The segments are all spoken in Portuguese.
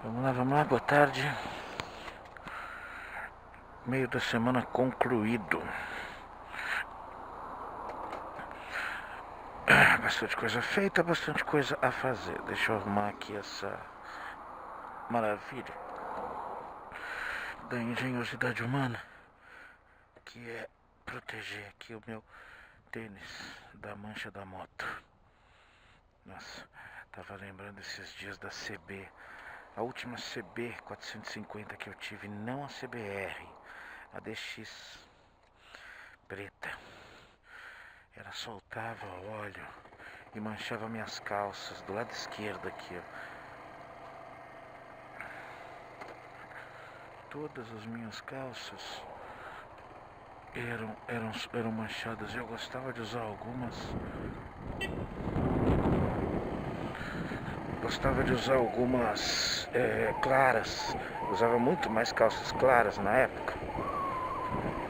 Vamos lá, boa tarde. Meio da semana concluído. Bastante coisa feita, bastante coisa a fazer. Deixa eu arrumar aqui essa maravilha da engenhosidade humana, que é proteger aqui o meu tênis da mancha da moto. Nossa, tava lembrando esses dias da CB. A última CB 450 que eu tive, não a CBR, a DX preta. Ela soltava óleo e manchava minhas calças do lado esquerdo aqui, ó. Todas as minhas calças eram manchadas. Eu gostava de usar algumas. Claras. Usava muito mais calças claras na época.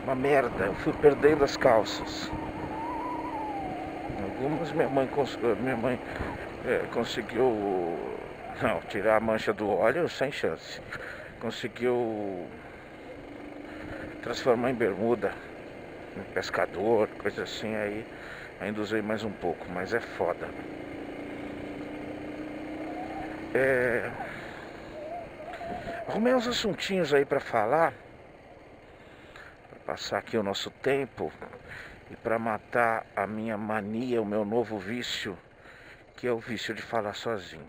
Uma merda, eu fui perdendo as calças. Algumas minha mãe conseguiu tirar a mancha do óleo sem chance. Conseguiu transformar em bermuda, em pescador, coisa assim. Aí ainda usei mais um pouco, mas é foda. Arrumei uns assuntinhos aí pra falar, pra passar aqui o nosso tempo e pra matar a minha mania, o meu novo vício, que é o vício de falar sozinho.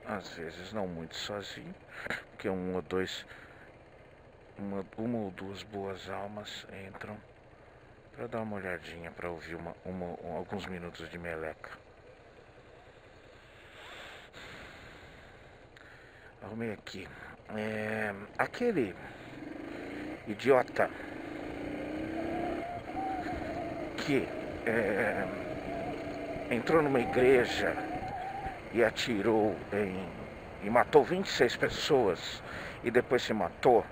Às vezes não muito sozinho, porque uma ou duas boas almas entram pra dar uma olhadinha, pra ouvir alguns minutos de meleca. Arrumei aqui. Aquele idiota que entrou numa igreja e atirou e matou 26 pessoas e depois se matou.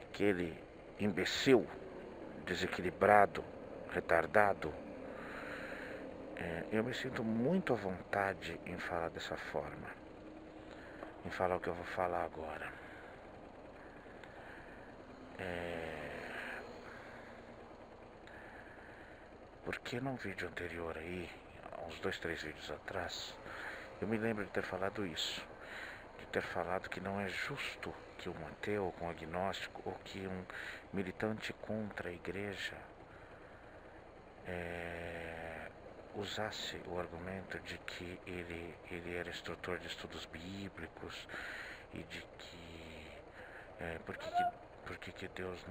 Aquele imbecil, desequilibrado, retardado. Eu me sinto muito à vontade em falar dessa forma, em falar o que eu vou falar agora. Porque num vídeo anterior aí, uns 2, 3 vídeos atrás, eu me lembro de ter falado isso. De ter falado que não é justo que um ateu, um agnóstico ou que um militante contra a igreja usasse o argumento de que ele era instrutor de estudos bíblicos e de que por que Deus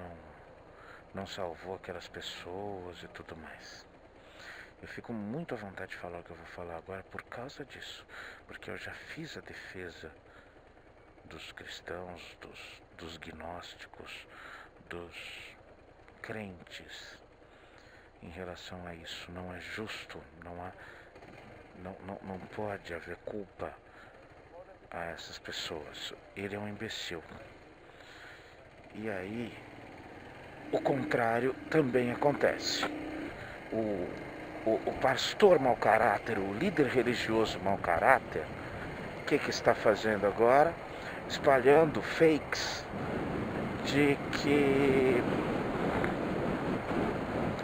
não salvou aquelas pessoas e tudo mais. Eu fico muito à vontade de falar o que eu vou falar agora por causa disso, porque eu já fiz a defesa dos cristãos, dos gnósticos, dos crentes em relação a isso. Não é justo, não pode haver culpa a essas pessoas. Ele é um imbecil. E aí, o contrário também acontece. O pastor mau caráter, o líder religioso mau caráter, o que está fazendo agora? Espalhando fakes de que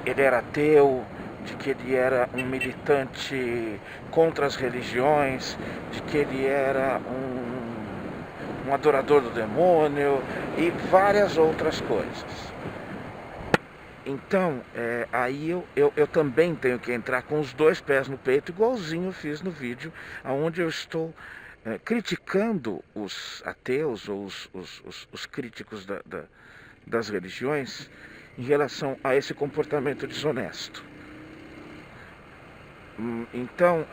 ele era ateu, de que ele era um militante contra as religiões, de que ele era um adorador do demônio e várias outras coisas. Então, aí eu também tenho que entrar com os 2 pés no peito, igualzinho eu fiz no vídeo, onde eu estou criticando os ateus ou os críticos das religiões em relação a esse comportamento desonesto. Então,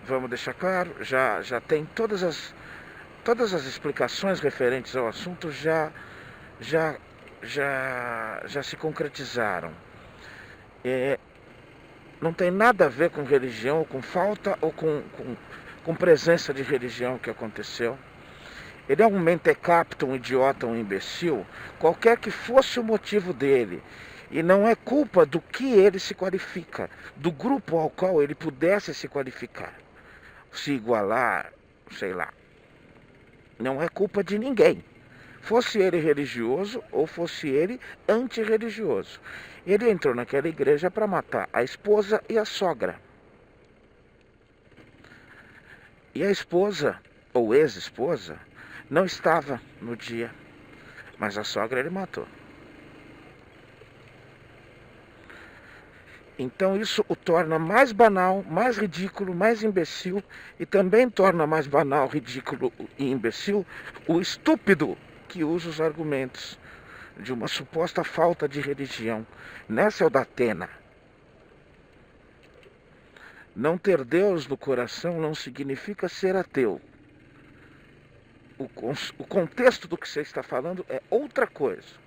vamos deixar claro, já tem todas as explicações referentes ao assunto já se concretizaram. Não tem nada a ver com religião, ou com falta, ou com presença de religião que aconteceu. Ele é um mentecapto, um idiota, um imbecil, qualquer que fosse o motivo dele. E não é culpa do que ele se qualifica, do grupo ao qual ele pudesse se qualificar. se igualar, sei lá. Não é culpa de ninguém. Fosse ele religioso ou fosse ele antirreligioso. Ele entrou naquela igreja para matar a esposa e a sogra. E a esposa, ou ex-esposa, não estava no dia, mas a sogra ele matou. Então isso o torna mais banal, mais ridículo, mais imbecil, e também torna mais banal, ridículo e imbecil o estúpido que usa os argumentos de uma suposta falta de religião. Nessa é o da Atena. Não ter Deus no coração não significa ser ateu. O contexto do que você está falando é outra coisa.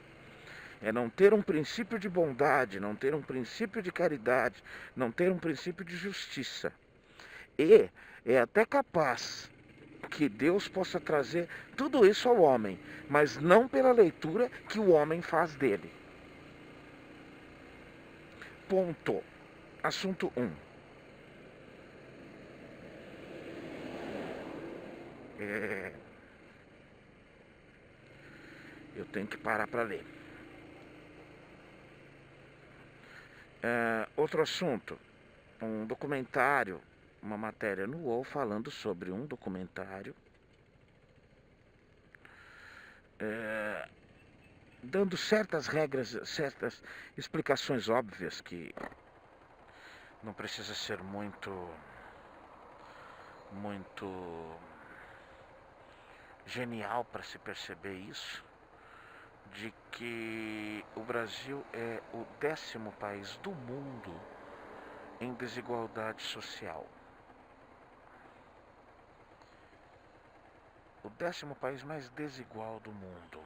É não ter um princípio de bondade, não ter um princípio de caridade, não ter um princípio de justiça. E é até capaz que Deus possa trazer tudo isso ao homem, mas não pela leitura que o homem faz dele. Ponto. Assunto 1. Eu tenho que parar para ler. Outro assunto. Um documentário, uma matéria no UOL falando sobre um documentário dando certas regras, certas explicações óbvias que não precisa ser muito genial para se perceber isso, de que o Brasil é o 10º país do mundo em desigualdade social. O 10º país mais desigual do mundo.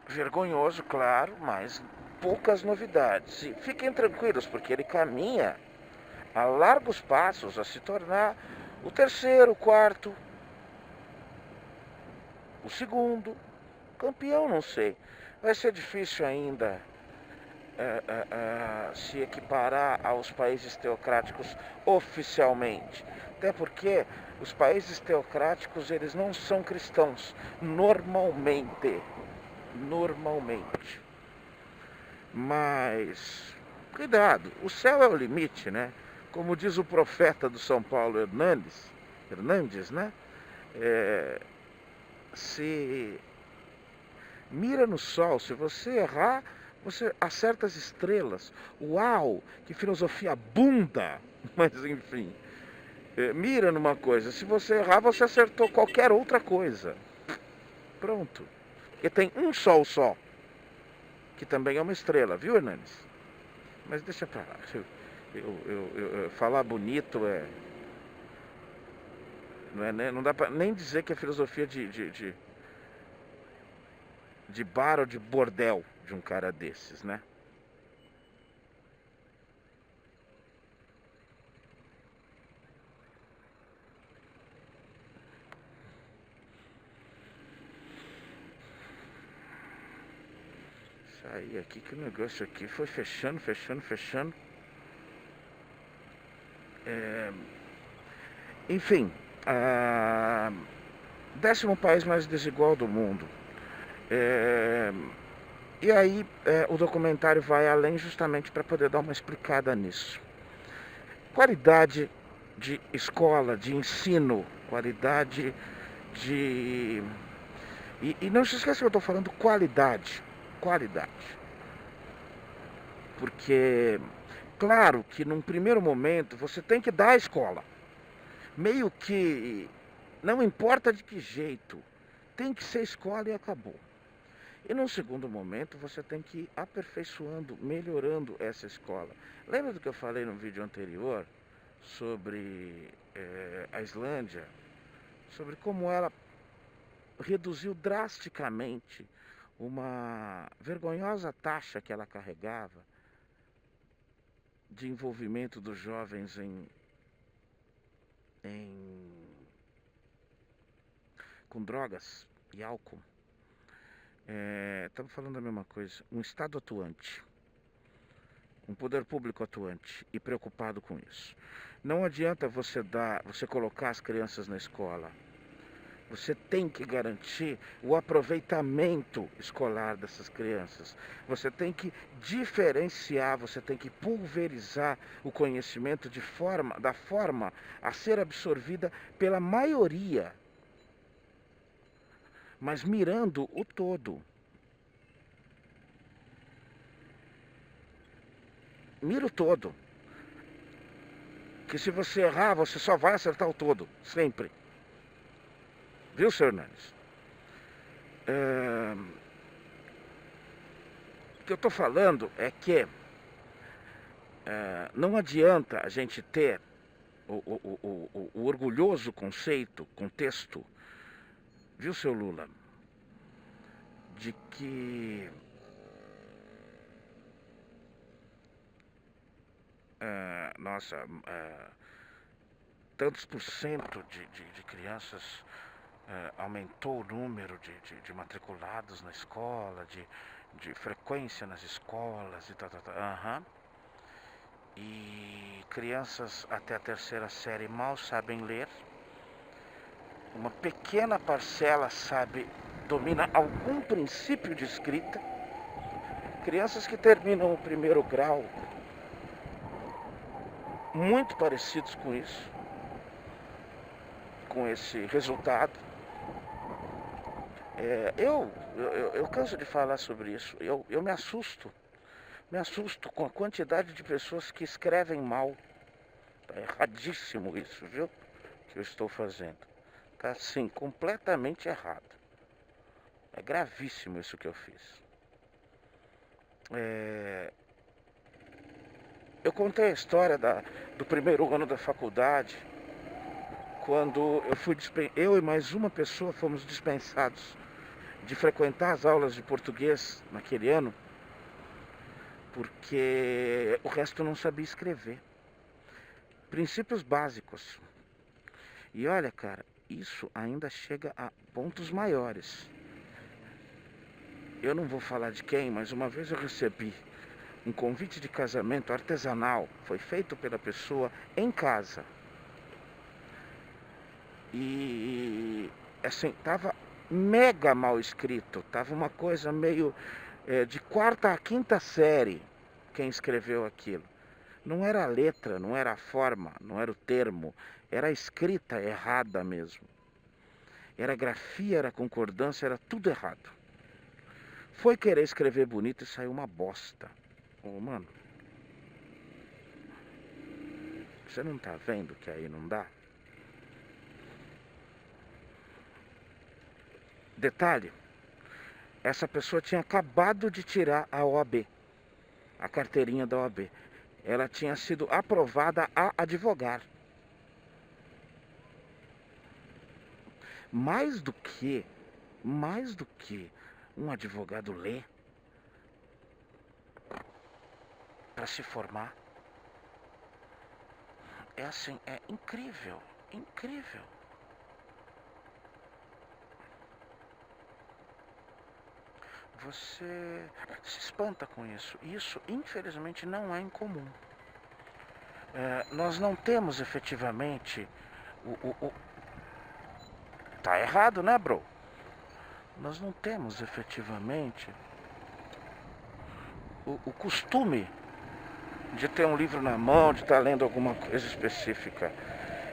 Vergonhoso, claro, mas poucas novidades. E fiquem tranquilos, porque ele caminha a largos passos a se tornar o 3º, o 4º, o 2º, campeão, não sei. Vai ser difícil ainda se equiparar aos países teocráticos oficialmente. Até porque os países teocráticos, eles não são cristãos, normalmente. Mas, cuidado, o céu é o limite, né? Como diz o profeta do São Paulo, Hernandes, né? Se mira no sol, se você errar, você acerta as estrelas. Uau, que filosofia bunda! Mas enfim, mira numa coisa, se você errar, você acertou qualquer outra coisa. Pronto. Porque tem um sol só, que também é uma estrela, viu, Hernandes? Mas deixa pra lá. Falar bonito não dá pra nem dizer que é filosofia de bar ou de bordel de um cara desses, né? Isso aí, aqui que o negócio aqui foi fechando. Enfim, 10º país mais desigual do mundo. E aí o documentário vai além justamente para poder dar uma explicada nisso. Qualidade de escola, de ensino, qualidade de... E não se esqueça que eu estou falando qualidade. Porque, claro que num primeiro momento você tem que dar a escola. Meio que não importa de que jeito, tem que ser escola e acabou. E num segundo momento você tem que ir aperfeiçoando, melhorando essa escola. Lembra do que eu falei no vídeo anterior sobre a Islândia? Sobre como ela reduziu drasticamente uma vergonhosa taxa que ela carregava de envolvimento dos jovens com drogas e álcool. Estamos falando da mesma coisa. Um Estado atuante. um poder público atuante e preocupado com isso. Não adianta você colocar as crianças na escola. Você tem que garantir o aproveitamento escolar dessas crianças. Você tem que diferenciar, você tem que pulverizar o conhecimento da forma a ser absorvida pela maioria, mas mirando o todo. Mira o todo. Que se você errar, você só vai acertar o todo, sempre. Viu, Sr. Hernandes? O que eu estou falando é que não adianta a gente ter o orgulhoso contexto, viu, seu Lula, de que tantos por cento de crianças aumentou o número de matriculados na escola, de frequência nas escolas e tal. E crianças até a 3ª série mal sabem ler. Uma pequena parcela domina algum princípio de escrita. Crianças que terminam o 1º grau, muito parecidos com isso, com esse resultado. Eu canso de falar sobre isso. Eu me assusto com a quantidade de pessoas que escrevem mal. Tá erradíssimo isso, viu? Que eu estou fazendo. Tá assim, completamente errado. É gravíssimo isso que eu fiz. Eu contei a história do 1º ano da faculdade, quando eu e mais uma pessoa fomos dispensados de frequentar as aulas de português naquele ano, porque o resto não sabia escrever. Princípios básicos. E olha, cara, isso ainda chega a pontos maiores. Eu não vou falar de quem, mas uma vez eu recebi um convite de casamento artesanal, foi feito pela pessoa em casa. E assim, tava mega mal escrito, tava uma coisa meio de 4ª a 5ª série quem escreveu aquilo. Não era a letra, não era a forma, não era o termo, era a escrita errada mesmo. Era a grafia, era a concordância, era tudo errado. Foi querer escrever bonito e saiu uma bosta. Mano, você não tá vendo que aí não dá? Detalhe, essa pessoa tinha acabado de tirar a OAB, a carteirinha da OAB. Ela tinha sido aprovada a advogar. Mais do que um advogado ler para se formar, é assim, é incrível. Você se espanta com isso. Isso, infelizmente, não é incomum. Nós não temos efetivamente Tá errado, né, bro? Nós não temos efetivamente o costume de ter um livro na mão, de estar lendo alguma coisa específica.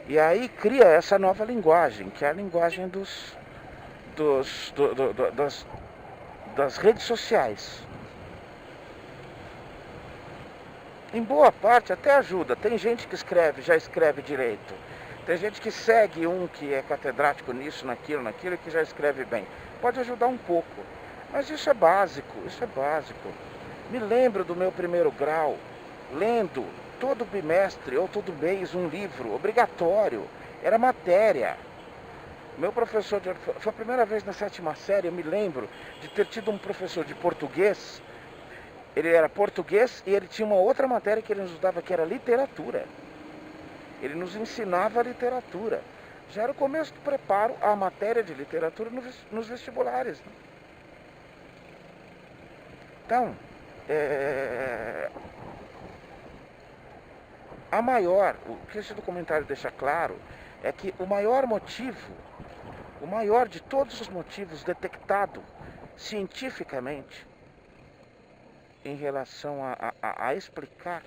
E aí cria essa nova linguagem, que é a linguagem das redes sociais. Em boa parte até ajuda. Tem gente que já escreve direito. Tem gente que segue um que é catedrático nisso, naquilo, e que já escreve bem. Pode ajudar um pouco. Mas isso é básico. Me lembro do meu 1º grau, lendo todo bimestre ou todo mês um livro, obrigatório. Era matéria. Meu professor, foi a primeira vez na 7ª série, eu me lembro de ter tido um professor de português. Ele era português e ele tinha uma outra matéria que ele nos dava, que era literatura. Ele nos ensinava a literatura. Já era o começo do preparo à matéria de literatura nos vestibulares. Né? Então, A maior, o que esse documentário deixa claro, é que o maior motivo, o maior de todos os motivos detectado cientificamente em relação a explicar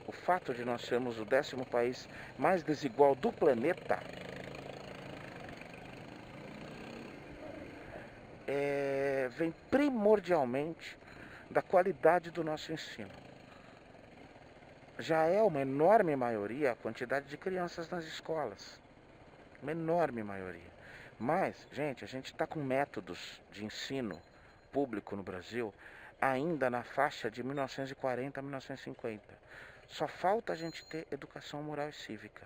o fato de nós sermos o 10º país mais desigual do planeta, vem primordialmente da qualidade do nosso ensino. Já é uma enorme maioria a quantidade de crianças nas escolas. Uma enorme maioria. Mas, gente, a gente está com métodos de ensino público no Brasil ainda na faixa de 1940 a 1950. Só falta a gente ter educação moral e cívica.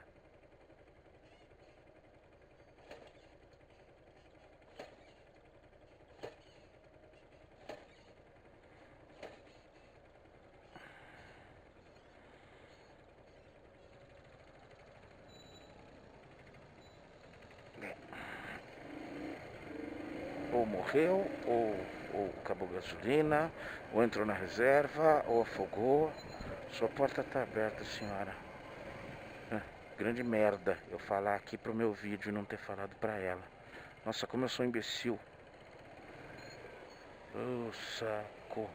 Ou morreu, ou acabou gasolina, ou entrou na reserva, ou afogou. Sua porta está aberta, senhora. Grande merda eu falar aqui pro meu vídeo e não ter falado pra ela. Nossa, como eu sou imbecil. Ô, saco.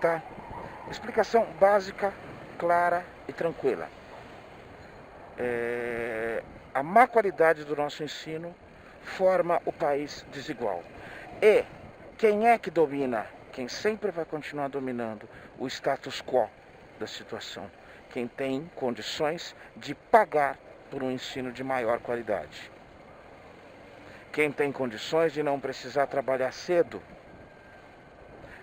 Tá. Explicação básica, clara e tranquila. A má qualidade do nosso ensino forma o país desigual. E quem é que domina? Quem sempre vai continuar dominando o status quo da situação. Quem tem condições de pagar por um ensino de maior qualidade. Quem tem condições de não precisar trabalhar cedo.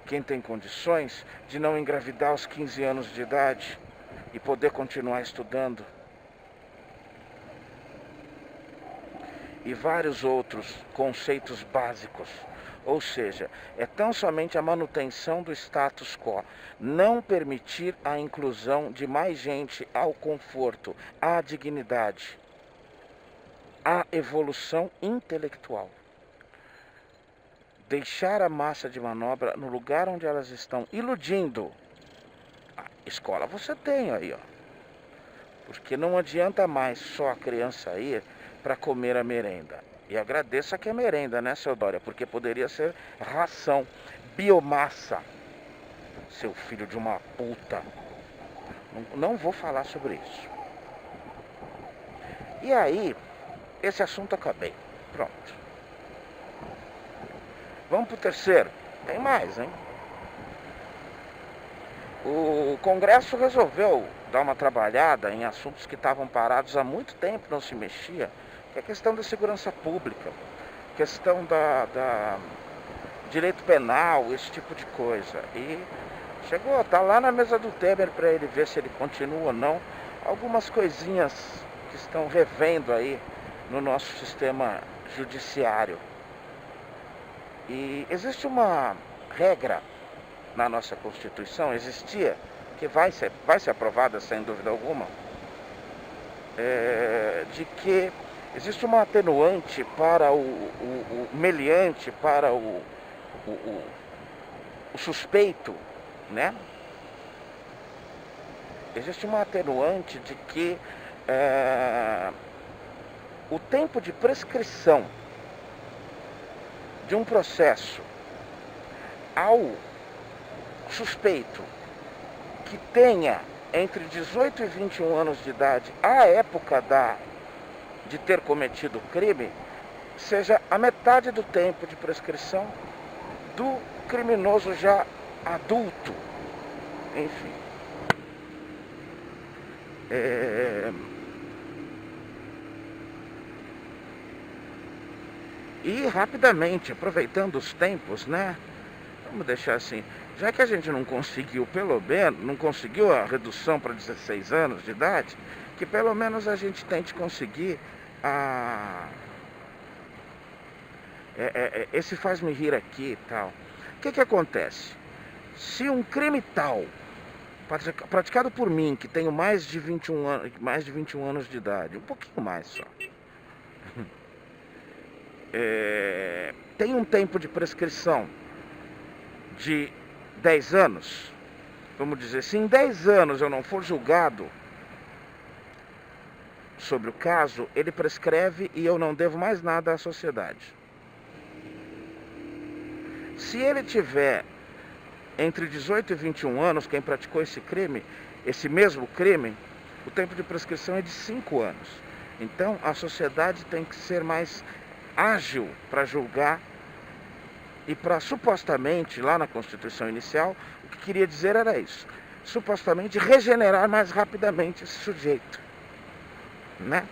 Quem tem condições de não engravidar aos 15 anos de idade e poder continuar estudando. E vários outros conceitos básicos. Ou seja, é tão somente a manutenção do status quo, não permitir a inclusão de mais gente ao conforto, à dignidade, à evolução intelectual. Deixar a massa de manobra no lugar onde elas estão iludindo. A escola você tem aí, ó. Porque não adianta mais só a criança ir para comer a merenda. E agradeça que é merenda, né, seu Dória? Porque poderia ser ração, biomassa. Seu filho de uma puta. Não vou falar sobre isso. E aí, esse assunto acabei. Pronto. Vamos pro terceiro. Tem mais, hein? O Congresso resolveu dar uma trabalhada em assuntos que estavam parados há muito tempo, não se mexia, que é a questão da segurança pública, questão da direito penal, esse tipo de coisa. E chegou, tá lá na mesa do Temer para ele ver se ele continua ou não. Algumas coisinhas que estão revendo aí no nosso sistema judiciário. E existe uma regra na nossa Constituição, existia, que vai ser aprovada sem dúvida alguma, de que existe uma atenuante para o meliante, para o suspeito, né? Existe uma atenuante de que o tempo de prescrição de um processo ao suspeito que tenha entre 18 e 21 anos de idade à época de ter cometido o crime, seja a metade do tempo de prescrição do criminoso já adulto. Enfim. E rapidamente, aproveitando os tempos, né? Vamos deixar assim, já que a gente não conseguiu, pelo menos, não conseguiu a redução para 16 anos de idade, que pelo menos a gente tente conseguir esse faz-me rir aqui e tal. O que acontece? Se um crime tal praticado por mim, que tenho mais de 21 anos de idade, um pouquinho mais só, tem um tempo de prescrição de 10 anos, vamos dizer, se em 10 anos eu não for julgado sobre o caso, ele prescreve e eu não devo mais nada à sociedade. Se ele tiver entre 18 e 21 anos, quem praticou esse crime, esse mesmo crime, o tempo de prescrição é de 5 anos. Então a sociedade tem que ser mais ágil para julgar e para supostamente, lá na Constituição inicial, o que queria dizer era isso, supostamente regenerar mais rapidamente esse sujeito, né?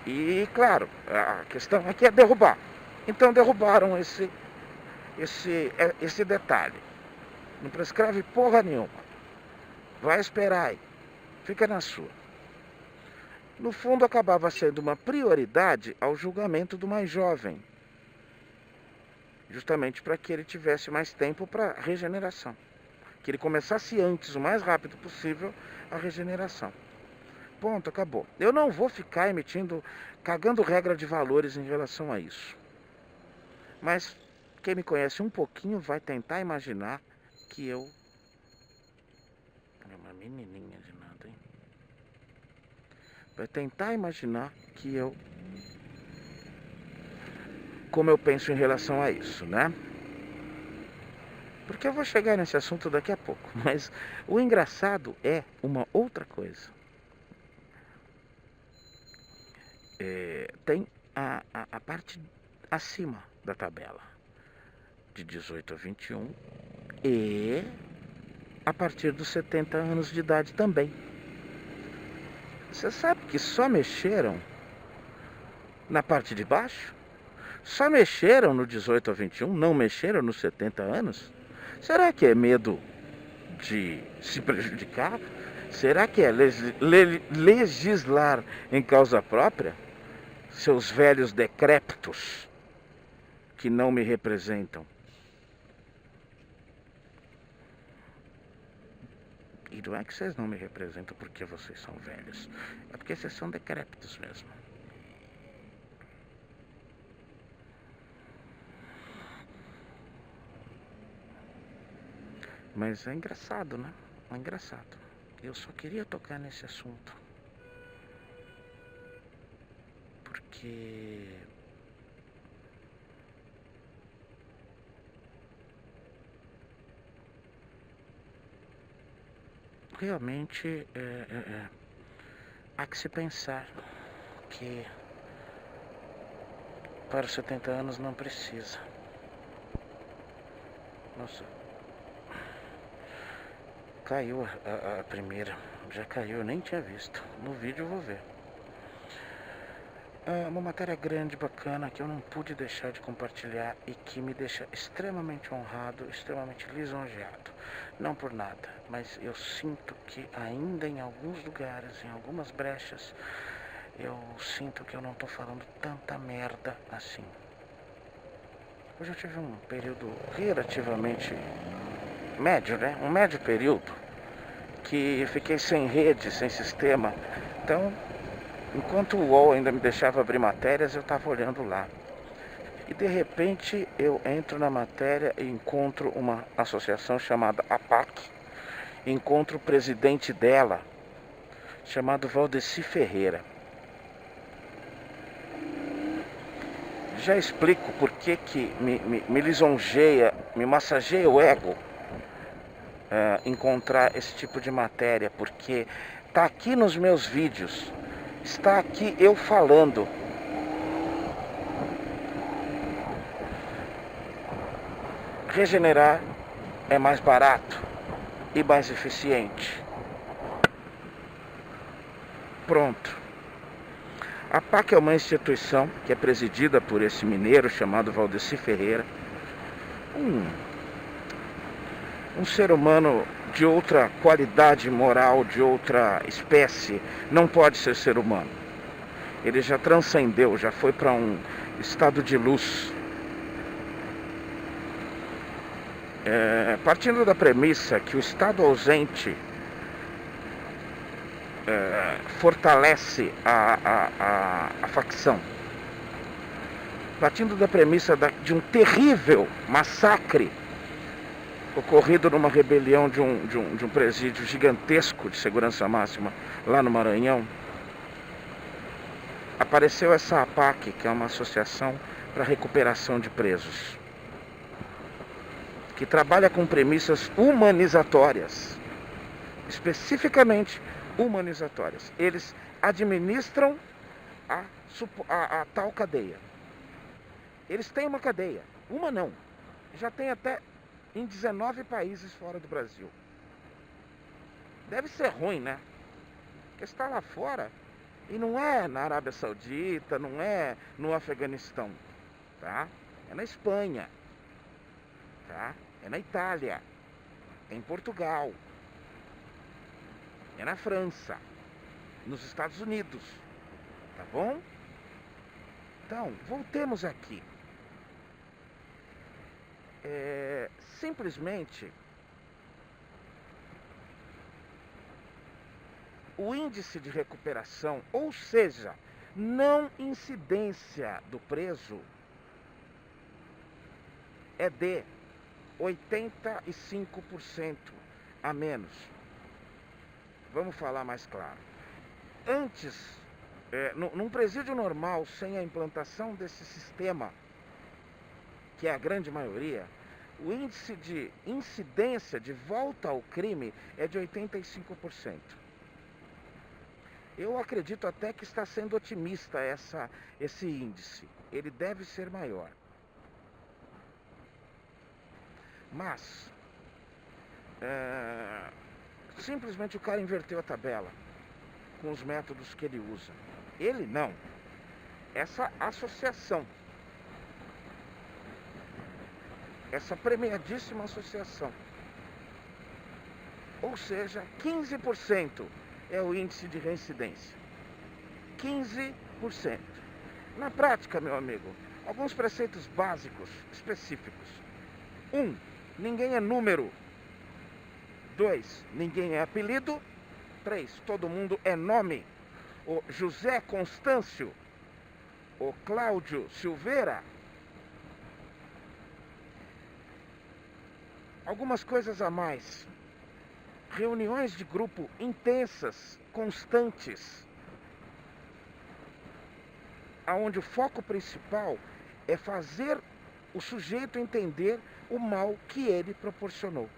E claro, a questão aqui é derrubar. Então derrubaram esse detalhe. Não prescreve porra nenhuma. Vai esperar aí. Fica na sua. No fundo, acabava sendo uma prioridade ao julgamento do mais jovem. Justamente para que ele tivesse mais tempo para regeneração. Que ele começasse antes, o mais rápido possível, a regeneração. Ponto, acabou. Eu não vou ficar cagando regra de valores em relação a isso. Mas quem me conhece um pouquinho vai tentar imaginar que eu... É uma menininha de nada, hein? Vai tentar imaginar que eu... Como eu penso em relação a isso, né? Porque eu vou chegar nesse assunto daqui a pouco. Mas o engraçado é uma outra coisa. Tem a parte acima da tabela. De 18 a 21 e a partir dos 70 anos de idade também. Você sabe que só mexeram na parte de baixo? Só mexeram no 18 a 21, não mexeram nos 70 anos? Será que é medo de se prejudicar? Será que é legislar em causa própria? Seus velhos decrépitos que não me representam. E não é que vocês não me representam porque vocês são velhos. É porque vocês são decrépitos mesmo. Mas é engraçado, né? É engraçado. Eu só queria tocar nesse assunto. Porque... realmente há que se pensar que para os 70 anos não precisa. Nossa, caiu a primeira, já caiu, eu nem tinha visto. No vídeo eu vou ver. Uma matéria grande, bacana, que eu não pude deixar de compartilhar e que me deixa extremamente honrado, extremamente lisonjeado. Não por nada, mas eu sinto que ainda em alguns lugares, em algumas brechas, eu sinto que eu não estou falando tanta merda assim. Hoje eu tive um período relativamente médio, né? Um médio período, que eu fiquei sem rede, sem sistema. Então, enquanto o UOL ainda me deixava abrir matérias, eu estava olhando lá. E de repente eu entro na matéria e encontro uma associação chamada APAC. Encontro o presidente dela, chamado Valdeci Ferreira. Já explico por que me lisonjeia, me massageia o ego encontrar esse tipo de matéria. Porque está aqui nos meus vídeos. Está aqui eu falando. Regenerar é mais barato e mais eficiente. Pronto. A PAC é uma instituição que é presidida por esse mineiro chamado Valdeci Ferreira. Um ser humano de outra qualidade moral, de outra espécie, não pode ser ser humano. Ele já transcendeu, já foi para um estado de luz. Partindo da premissa que o Estado ausente fortalece a facção, partindo da premissa de um terrível massacre ocorrido numa rebelião de um presídio gigantesco de segurança máxima lá no Maranhão, apareceu essa APAC, que é uma associação para recuperação de presos, que trabalha com premissas humanizatórias, especificamente humanizatórias. Eles administram a tal cadeia. Eles têm uma cadeia, uma não, já tem até em 19 países fora do Brasil. Deve ser ruim, né? Porque está lá fora e não é na Arábia Saudita, não é no Afeganistão, tá? É na Espanha, tá? É na Itália, é em Portugal, é na França, nos Estados Unidos, tá bom? Então, voltemos aqui. Simplesmente o índice de recuperação, ou seja, não incidência do preso, é de 85% a menos. Vamos falar mais claro. Antes, num presídio normal, sem a implantação desse sistema, que é a grande maioria, o índice de incidência de volta ao crime é de 85%. Eu acredito até que está sendo otimista esse índice. Ele deve ser maior. Mas, simplesmente o cara inverteu a tabela com os métodos que ele usa. Ele não. Essa associação. Essa premiadíssima associação. Ou seja, 15% é o índice de reincidência. 15%. Na prática, meu amigo, alguns preceitos básicos, específicos. 1. Ninguém é número. 2. Ninguém é apelido. 3. Todo mundo é nome. O José Constâncio. O Cláudio Silveira. Algumas coisas a mais. Reuniões de grupo intensas, constantes, aonde o foco principal é fazer o sujeito entender o mal que ele proporcionou.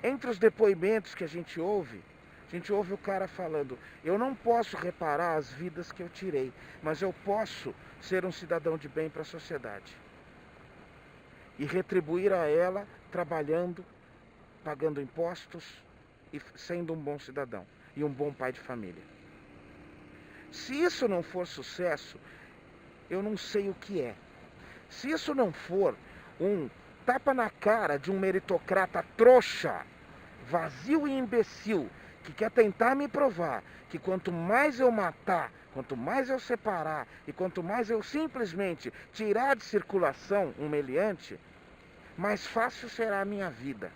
Entre os depoimentos que a gente ouve o cara falando: eu não posso reparar as vidas que eu tirei, mas eu posso ser um cidadão de bem para a sociedade. E retribuir a ela trabalhando, pagando impostos e sendo um bom cidadão e um bom pai de família. Se isso não for sucesso, eu não sei o que é. Se isso não for um tapa na cara de um meritocrata trouxa, vazio e imbecil, que quer tentar me provar que quanto mais eu matar, quanto mais eu separar e quanto mais eu simplesmente tirar de circulação um meliante, mais fácil será a minha vida.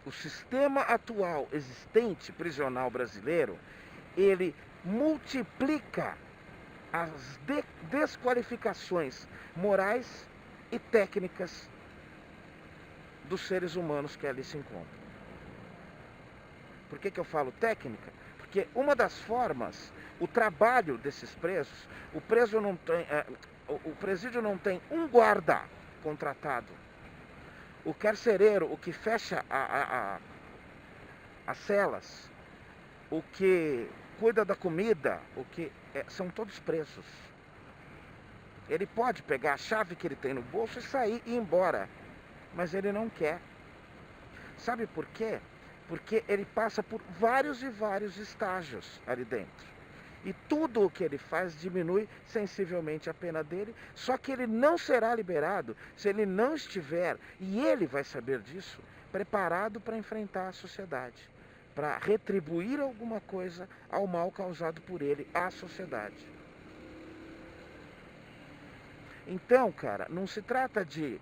O sistema atual existente, prisional brasileiro, ele multiplica as desqualificações morais e técnicas dos seres humanos que ali se encontram. Por que eu falo técnica? Porque uma das formas, o trabalho desses presos, o presídio não tem um guarda contratado. O carcereiro, o que fecha as celas, o que cuida da comida, são todos presos. Ele pode pegar a chave que ele tem no bolso e sair e ir embora, mas ele não quer. Sabe por quê? Porque ele passa por vários e vários estágios ali dentro. E tudo o que ele faz diminui sensivelmente a pena dele, só que ele não será liberado se ele não estiver, e ele vai saber disso, preparado para enfrentar a sociedade, para retribuir alguma coisa ao mal causado por ele à sociedade. Então, cara, não se trata de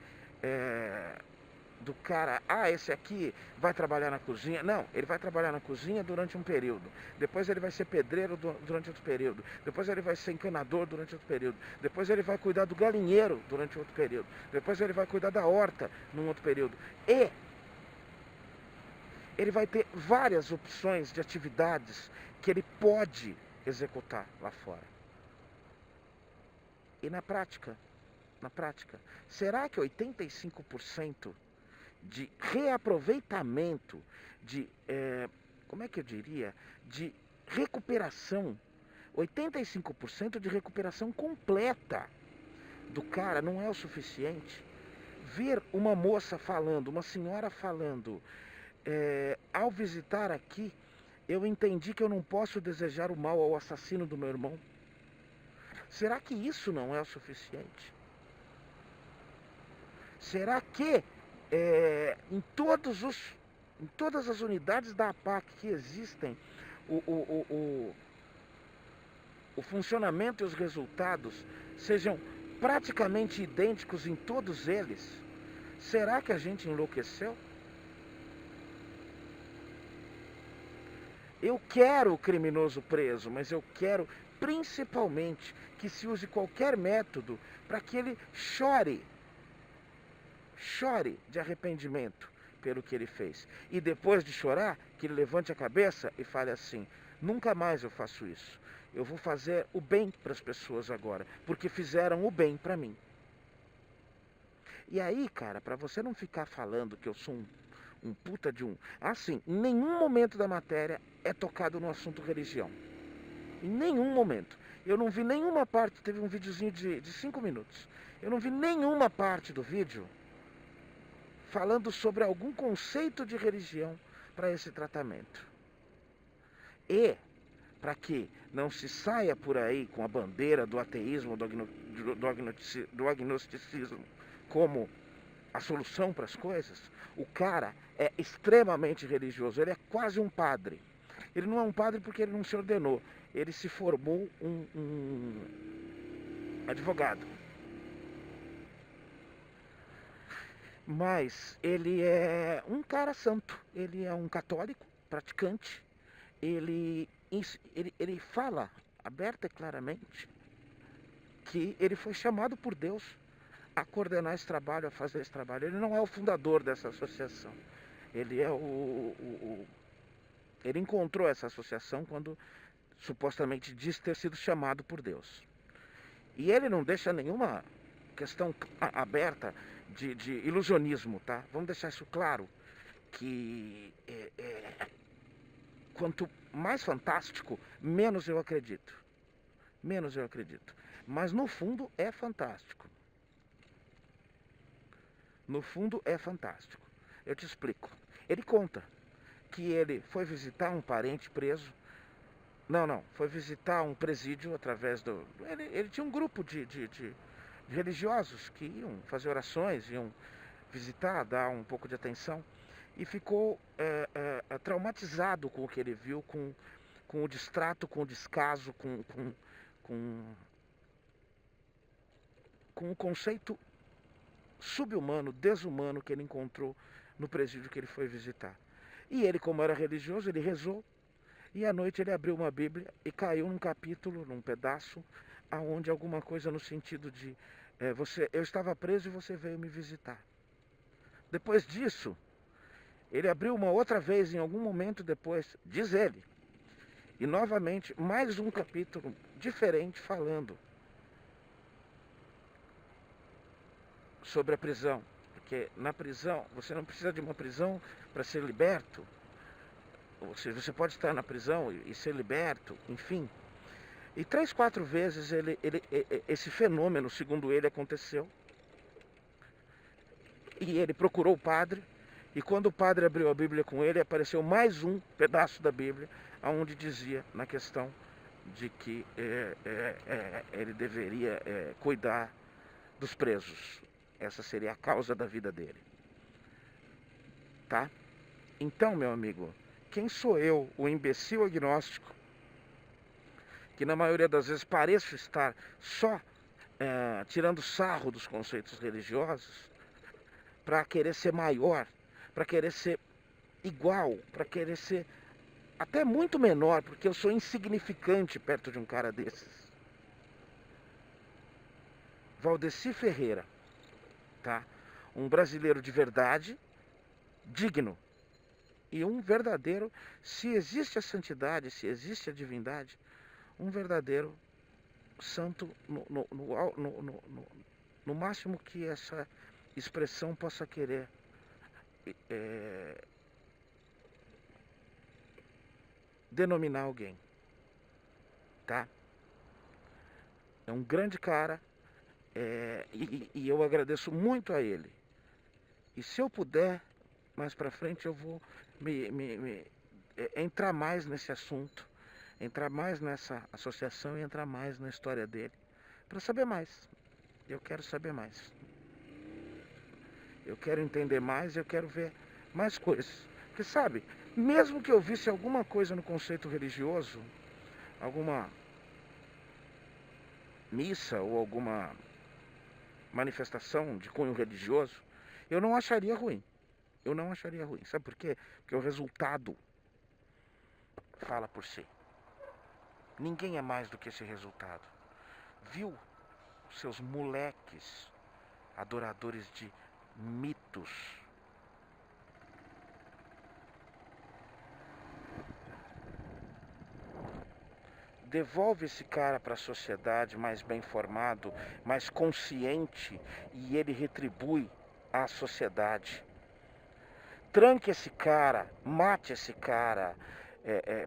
do cara, esse aqui vai trabalhar na cozinha. Não, ele vai trabalhar na cozinha durante um período. Depois ele vai ser pedreiro durante outro período. Depois ele vai ser encanador durante outro período. Depois ele vai cuidar do galinheiro durante outro período. Depois ele vai cuidar da horta num outro período. E ele vai ter várias opções de atividades que ele pode executar lá fora. E na prática, será que 85% de reaproveitamento, como é que eu diria, de recuperação, 85% de recuperação completa do cara não é o suficiente? Ver uma moça falando, uma senhora falando, ao visitar aqui, eu entendi que eu não posso desejar o mal ao assassino do meu irmão. Será que isso não é o suficiente? Será que em todas as unidades da APAC que existem, o funcionamento e os resultados sejam praticamente idênticos em todos eles? Será que a gente enlouqueceu? Eu quero o criminoso preso, mas eu quero principalmente que se use qualquer método para que ele chore de arrependimento pelo que ele fez. E depois de chorar, que ele levante a cabeça e fale assim: nunca mais eu faço isso. Eu vou fazer o bem para as pessoas agora, porque fizeram o bem para mim. E aí, cara, para você não ficar falando que eu sou um puta de um... Assim, em nenhum momento da matéria é tocado no assunto religião. Em nenhum momento. Eu não vi nenhuma parte, teve um videozinho de 5 minutos. Eu não vi nenhuma parte do vídeo falando sobre algum conceito de religião para esse tratamento. E, para que não se saia por aí com a bandeira do ateísmo, do agnosticismo como a solução para as coisas, o cara é extremamente religioso, ele é quase um padre. Ele não é um padre porque ele não se ordenou, ele se formou um advogado. Mas ele é um cara santo, ele é um católico praticante, ele fala aberta e claramente que ele foi chamado por Deus a coordenar esse trabalho, a fazer esse trabalho. Ele não é o fundador dessa associação, ele é ele encontrou essa associação quando supostamente diz ter sido chamado por Deus. E ele não deixa nenhuma questão aberta de ilusionismo, tá? Vamos deixar isso claro, que quanto mais fantástico, menos eu acredito. Menos eu acredito. Mas no fundo é fantástico. No fundo é fantástico. Eu te explico. Ele conta que ele foi visitar um parente preso. Não, foi visitar um presídio através do... Ele tinha um grupo de religiosos que iam fazer orações, iam visitar, dar um pouco de atenção, e ficou traumatizado com o que ele viu, com o distrato, com o descaso, com o conceito subhumano, desumano que ele encontrou no presídio que ele foi visitar. E ele, como era religioso, ele rezou, e à noite ele abriu uma Bíblia e caiu num capítulo, num pedaço, aonde alguma coisa no sentido de eu estava preso e você veio me visitar. Depois disso, ele abriu uma outra vez, em algum momento depois, diz ele, e novamente mais um capítulo diferente falando sobre a prisão. Porque na prisão, você não precisa de uma prisão para ser liberto. Você pode estar na prisão e ser liberto, enfim. E 3, 4 vezes esse fenômeno, segundo ele, aconteceu. E ele procurou o padre, e quando o padre abriu a Bíblia com ele, apareceu mais um pedaço da Bíblia, onde dizia na questão de que ele deveria cuidar dos presos. Essa seria a causa da vida dele. Tá? Então, meu amigo, quem sou eu, o imbecil agnóstico, que na maioria das vezes pareço estar só tirando sarro dos conceitos religiosos, para querer ser maior, para querer ser igual, para querer ser até muito menor, porque eu sou insignificante perto de um cara desses. Valdeci Ferreira, tá? Um brasileiro de verdade, digno, e um verdadeiro, se existe a santidade, se existe a divindade, um verdadeiro santo no máximo que essa expressão possa querer denominar alguém, tá? É um grande cara, e eu agradeço muito a ele. E se eu puder, mais pra frente eu vou entrar mais nesse assunto, entrar mais nessa associação e entrar mais na história dele, para saber mais. Eu quero saber mais. Eu quero entender mais, eu quero ver mais coisas. Porque sabe, mesmo que eu visse alguma coisa no conceito religioso, alguma missa ou alguma manifestação de cunho religioso, eu não acharia ruim. Eu não acharia ruim. Sabe por quê? Porque o resultado fala por si. Ninguém é mais do que esse resultado. Viu seus moleques adoradores de mitos? Devolve esse cara para a sociedade mais bem formado, mais consciente, e ele retribui à sociedade. Tranque esse cara, mate esse cara,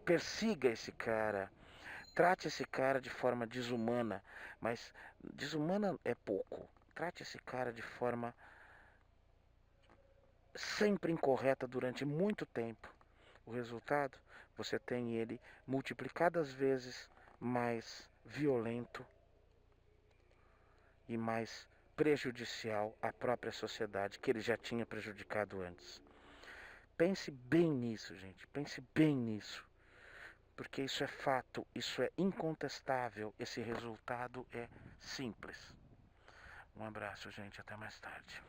persiga esse cara, trate esse cara de forma desumana, mas desumana é pouco. Trate esse cara de forma sempre incorreta durante muito tempo. O resultado, você tem ele multiplicadas vezes mais violento e mais prejudicial à própria sociedade que ele já tinha prejudicado antes. Pense bem nisso, gente. Pense bem nisso. Porque isso é fato, isso é incontestável. Esse resultado é simples. Um abraço, gente. Até mais tarde.